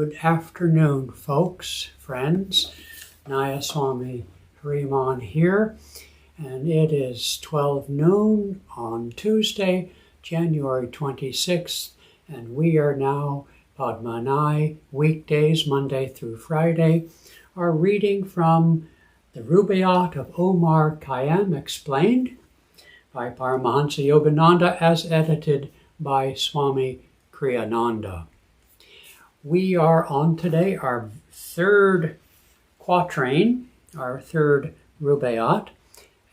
Good afternoon, folks, friends. Nayaswami Hriman here, and it is 12 noon on Tuesday, January 26th, and we are now Padmanai, weekdays, Monday through Friday, are reading from the Rubaiyat of Omar Khayyam, explained by Paramahansa Yogananda as edited by Swami Kriyananda. We are on today our third Quatrain, our third Rubaiyat,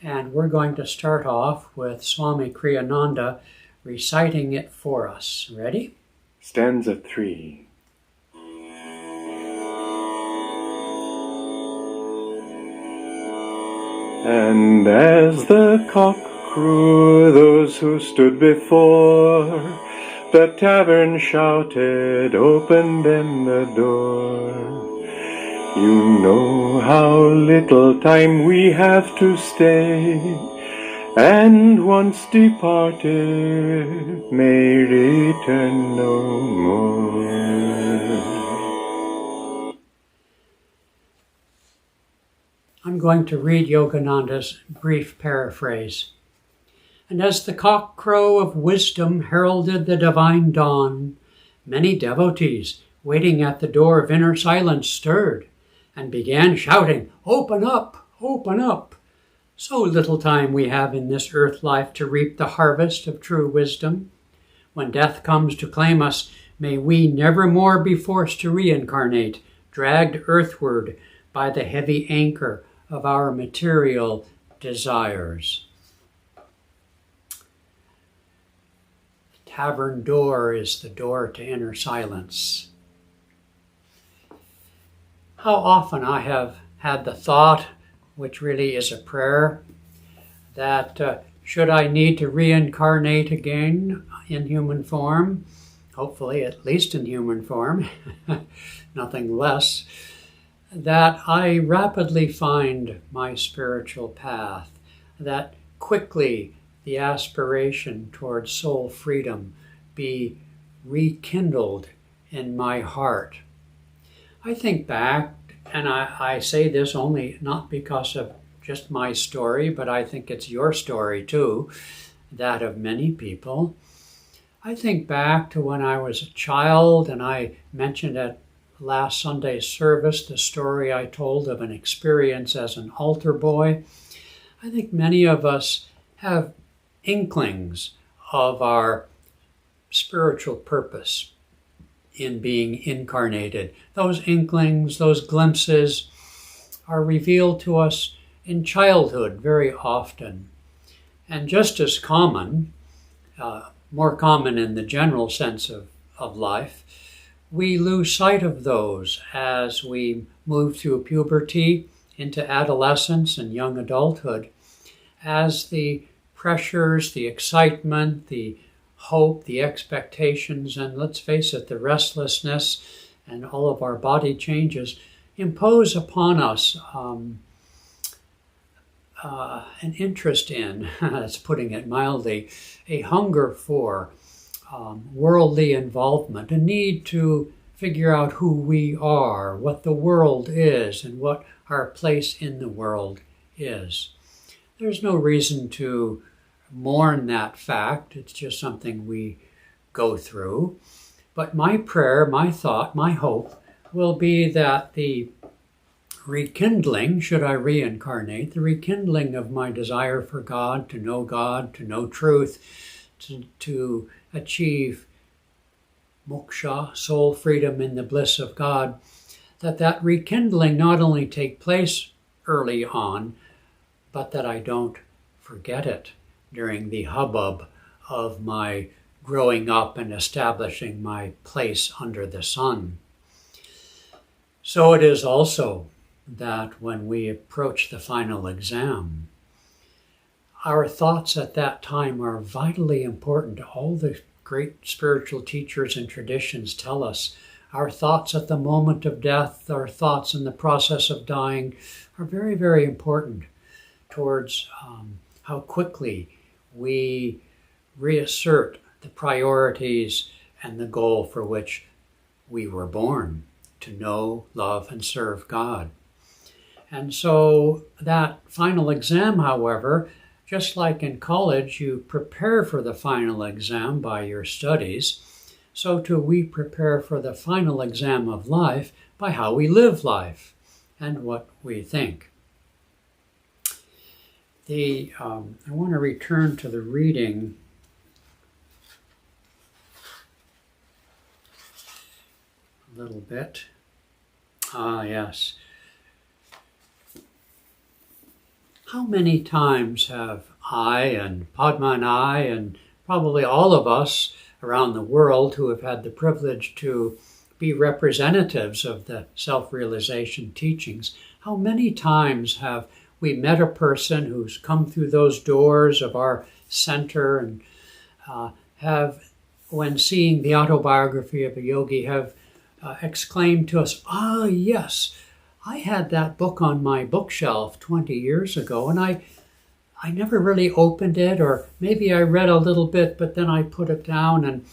and we're going to start off with Swami Kriyananda reciting it for us. Ready? Stanza 3. And as the cock crew, those who stood before the tavern shouted, "Open then the door. You know how little time we have to stay, and once departed may return no more." I'm going to read Yogananda's brief paraphrase. And as the cock-crow of wisdom heralded the divine dawn, many devotees waiting at the door of inner silence stirred and began shouting, "Open up, open up." So little time we have in this earth life to reap the harvest of true wisdom. When death comes to claim us, may we never more be forced to reincarnate, dragged earthward by the heavy anchor of our material desires. Tavern door is the door to inner silence. How often I have had the thought, which really is a prayer, that should I need to reincarnate again in human form, hopefully at least in human form, nothing less, that I rapidly find my spiritual path, that quickly the aspiration towards soul freedom be rekindled in my heart. I think back, and I say this only not because of just my story, but I think it's your story too, that of many people. I think back to when I was a child, and I mentioned at last Sunday's service the story I told of an experience as an altar boy. I think many of us have inklings of our spiritual purpose in being incarnated. Those inklings, those glimpses are revealed to us in childhood very often. And just as common, more common in the general sense of life, we lose sight of those as we move through puberty into adolescence and young adulthood, as the pressures, the excitement, the hope, the expectations, and let's face it, the restlessness and all of our body changes impose upon us an interest in, that's putting it mildly, a hunger for worldly involvement, a need to figure out who we are, what the world is, and what our place in the world is. There's no reason to mourn that fact. It's just something we go through. But my prayer, my thought, my hope will be that the rekindling, should I reincarnate, the rekindling of my desire for God, to know truth, to achieve moksha, soul freedom in the bliss of God, that rekindling not only take place early on, but that I don't forget it during the hubbub of my growing up and establishing my place under the sun. So it is also that when we approach the final exam, our thoughts at that time are vitally important. All the great spiritual teachers and traditions tell us our thoughts at the moment of death, our thoughts in the process of dying are very, very important towards how quickly we reassert the priorities and the goal for which we were born. to know, love, and serve God. And so that final exam, however, just like in college, you prepare for the final exam by your studies, so too we prepare for the final exam of life by how we live life and what we think. I want to return to the reading a little bit. Yes. How many times have I and Padma and I and probably all of us around the world who have had the privilege to be representatives of the self-realization teachings, how many times have we met a person who's come through those doors of our center and have, when seeing the autobiography of a yogi, have exclaimed to us, yes, I had that book on my bookshelf 20 years ago, and I never really opened it, or maybe I read a little bit, but then I put it down, and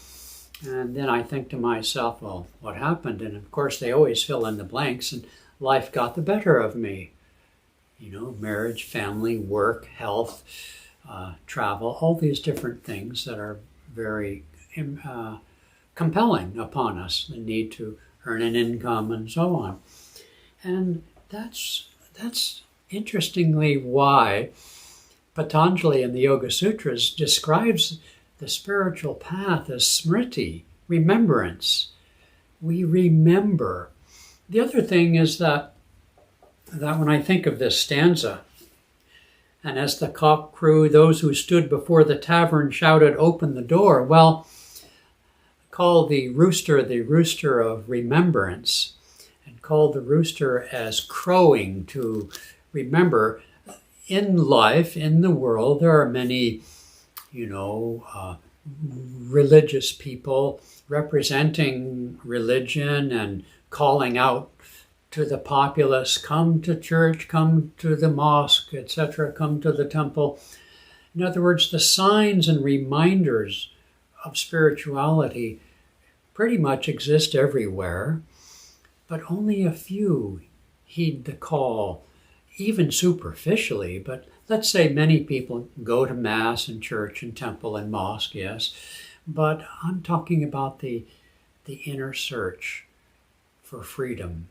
then I think to myself, well, what happened? And of course, they always fill in the blanks, and life got the better of me. Marriage, family, work, health, travel, all these different things that are very compelling upon us, the need to earn an income and so on. And that's interestingly why Patanjali in the Yoga Sutras describes the spiritual path as smriti, remembrance. We remember. The other thing is that when I think of this stanza, and as the cock crew, those who stood before the tavern shouted, "Open the door." Well, call the rooster of remembrance, and call the rooster as crowing to remember. In life, in the world, there are many, religious people representing religion and calling out to the populace, come to church, come to the mosque, etc., come to the temple. In other words, the signs and reminders of spirituality pretty much exist everywhere, but only a few heed the call, even superficially. But let's say many people go to Mass and church and temple and mosque, yes, but I'm talking about the inner search for freedom.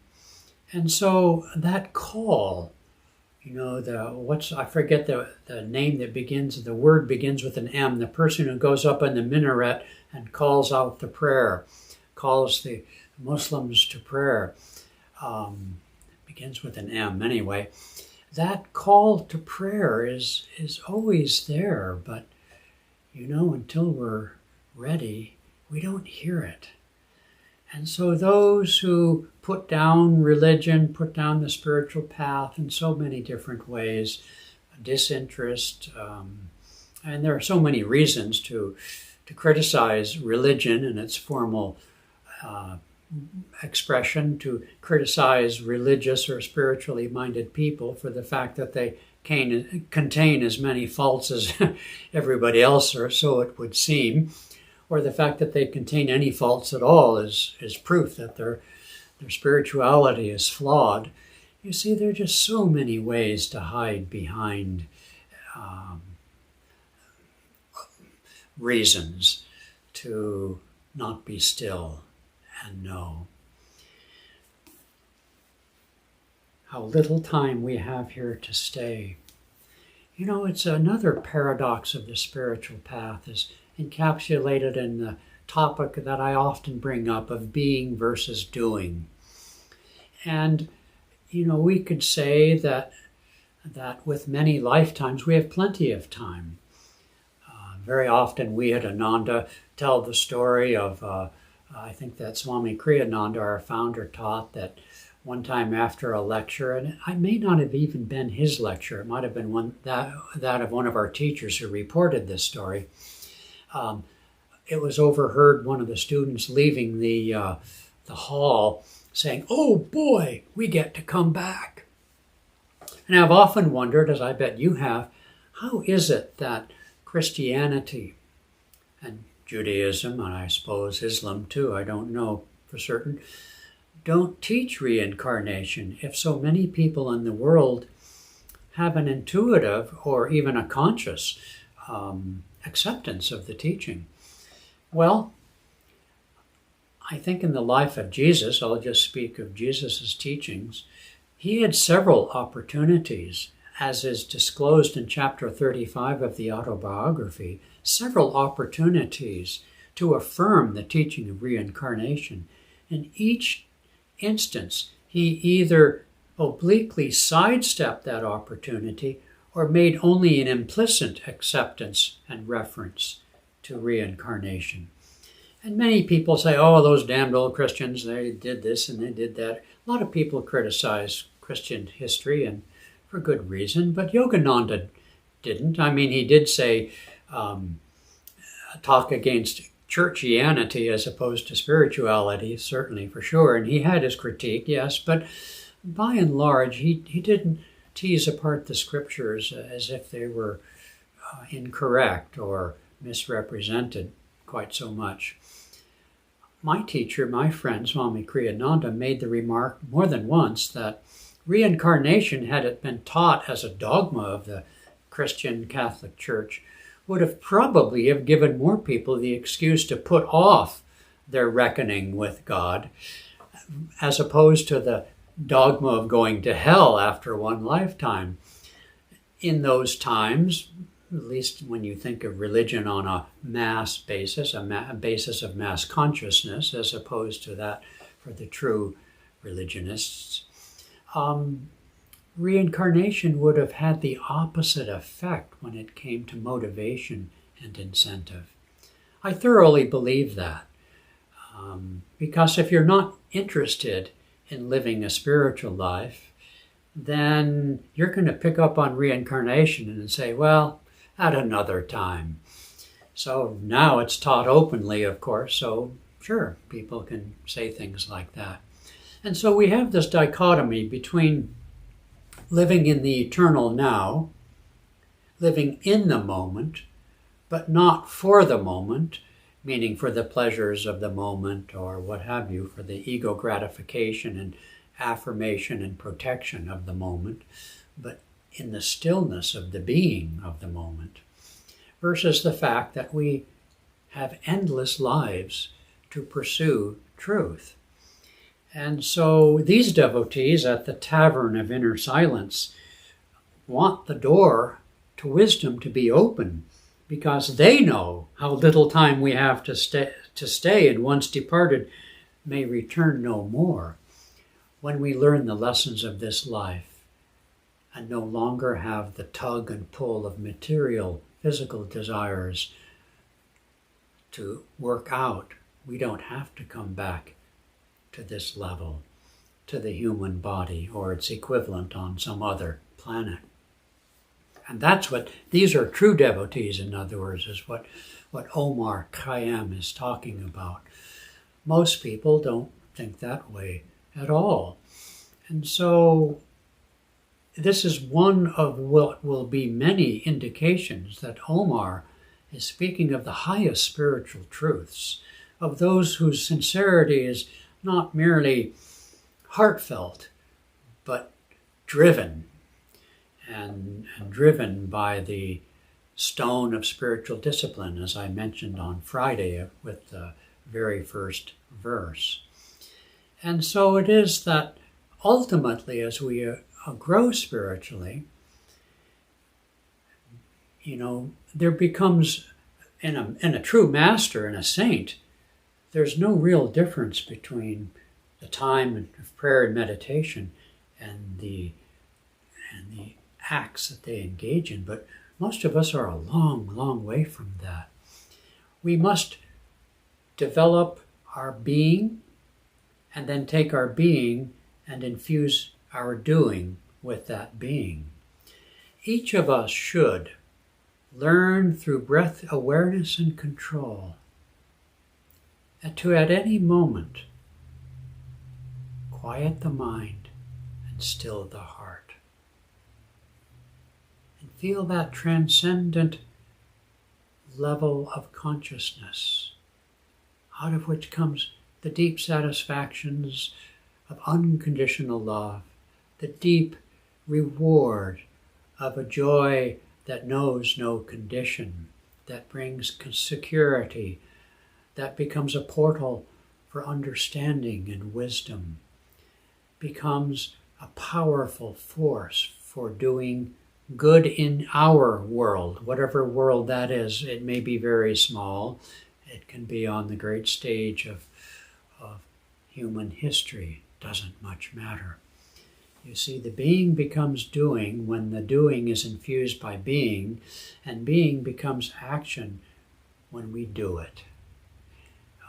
And so that call, I forget the name that begins, the word begins with an M, the person who goes up in the minaret and calls out the prayer, calls the Muslims to prayer, begins with an M anyway. That call to prayer is always there, but, until we're ready, we don't hear it. And so those who put down religion, put down the spiritual path in so many different ways, disinterest, and there are so many reasons to criticize religion and its formal expression, to criticize religious or spiritually minded people for the fact that they contain as many faults as everybody else, or so it would seem, or the fact that they contain any faults at all is proof that their spirituality is flawed. You see, there are just so many ways to hide behind reasons to not be still and know. How little time we have here to stay. It's another paradox of the spiritual path is encapsulated in the topic that I often bring up of being versus doing. And, we could say that with many lifetimes, we have plenty of time. Very often we at Ananda tell the story of, I think that Swami Kriyananda, our founder, taught that one time after a lecture, and it may not have even been his lecture, it might have been that of one of our teachers who reported this story. It was overheard one of the students leaving the hall saying, "Oh boy, we get to come back." And I've often wondered, as I bet you have, how is it that Christianity and Judaism, and I suppose Islam too, I don't know for certain, don't teach reincarnation if so many people in the world have an intuitive or even a conscious acceptance of the teaching? Well, I think in the life of Jesus, I'll just speak of Jesus' teachings, he had several opportunities, as is disclosed in chapter 35 of the autobiography, several opportunities to affirm the teaching of reincarnation. In each instance, he either obliquely sidestepped that opportunity or made only an implicit acceptance and reference to reincarnation. And many people say, oh, those damned old Christians, they did this and they did that. A lot of people criticize Christian history, and for good reason, but Yogananda didn't. I mean, he did say, talk against churchianity as opposed to spirituality, certainly, for sure. And he had his critique, yes, but by and large, he didn't tease apart the scriptures as if they were incorrect or misrepresented quite so much. My teacher, my friend, Swami Kriyananda, made the remark more than once that reincarnation, had it been taught as a dogma of the Christian Catholic Church, would have probably have given more people the excuse to put off their reckoning with God, as opposed to the dogma of going to hell after one lifetime. In those times, at least when you think of religion on a mass basis, a basis of mass consciousness, as opposed to that for the true religionists, reincarnation would have had the opposite effect when it came to motivation and incentive. I thoroughly believe that, because if you're not interested in living a spiritual life, then you're going to pick up on reincarnation and say, well, at another time. So now it's taught openly, of course, so sure, people can say things like that. And so we have this dichotomy between living in the eternal now, living in the moment, but not for the moment, meaning for the pleasures of the moment or what have you, for the ego gratification and affirmation and protection of the moment, but in the stillness of the being of the moment, versus the fact that we have endless lives to pursue truth. And so these devotees at the Tavern of Inner Silence want the door to wisdom to be open, because they know how little time we have to stay, and once departed may return no more. When we learn the lessons of this life and no longer have the tug and pull of material, physical desires to work out, we don't have to come back to this level, to the human body or its equivalent on some other planet. And that's what, these are true devotees, in other words, is what Omar Khayyam is talking about. Most people don't think that way at all. And so this is one of what will be many indications that Omar is speaking of the highest spiritual truths, of those whose sincerity is not merely heartfelt, but driven, and driven by the stone of spiritual discipline, as I mentioned on Friday with the very first verse. And so it is that ultimately, as we grow spiritually, there becomes, in a true master and a saint, there's no real difference between the time of prayer and meditation and the acts that they engage in. But most of us are a long, long way from that. We must develop our being and then take our being and infuse our doing with that being. Each of us should learn through breath awareness and control and to at any moment quiet the mind and still the heart. And feel that transcendent level of consciousness, out of which comes the deep satisfactions of unconditional love, the deep reward of a joy that knows no condition, that brings security, that becomes a portal for understanding and wisdom, becomes a powerful force for doing good in our world, whatever world that is. It may be very small. It can be on the great stage of human history. Doesn't much matter. You see, the being becomes doing when the doing is infused by being, and being becomes action when we do it.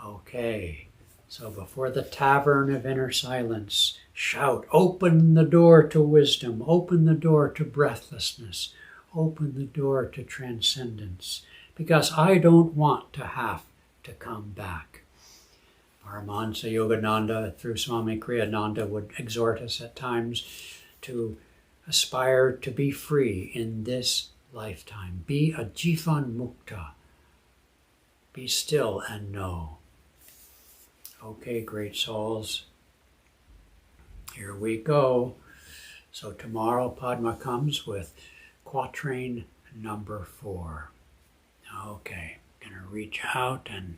Okay, so before the tavern of inner silence, shout, open the door to wisdom, open the door to breathlessness, open the door to transcendence, because I don't want to have to come back. Paramahansa Yogananda, through Swami Kriyananda, would exhort us at times to aspire to be free in this lifetime. Be a Jivan Mukta. Be still and know. Okay, great souls. Here we go. So tomorrow Padma comes with Quatrain number 4. Okay, gonna reach out and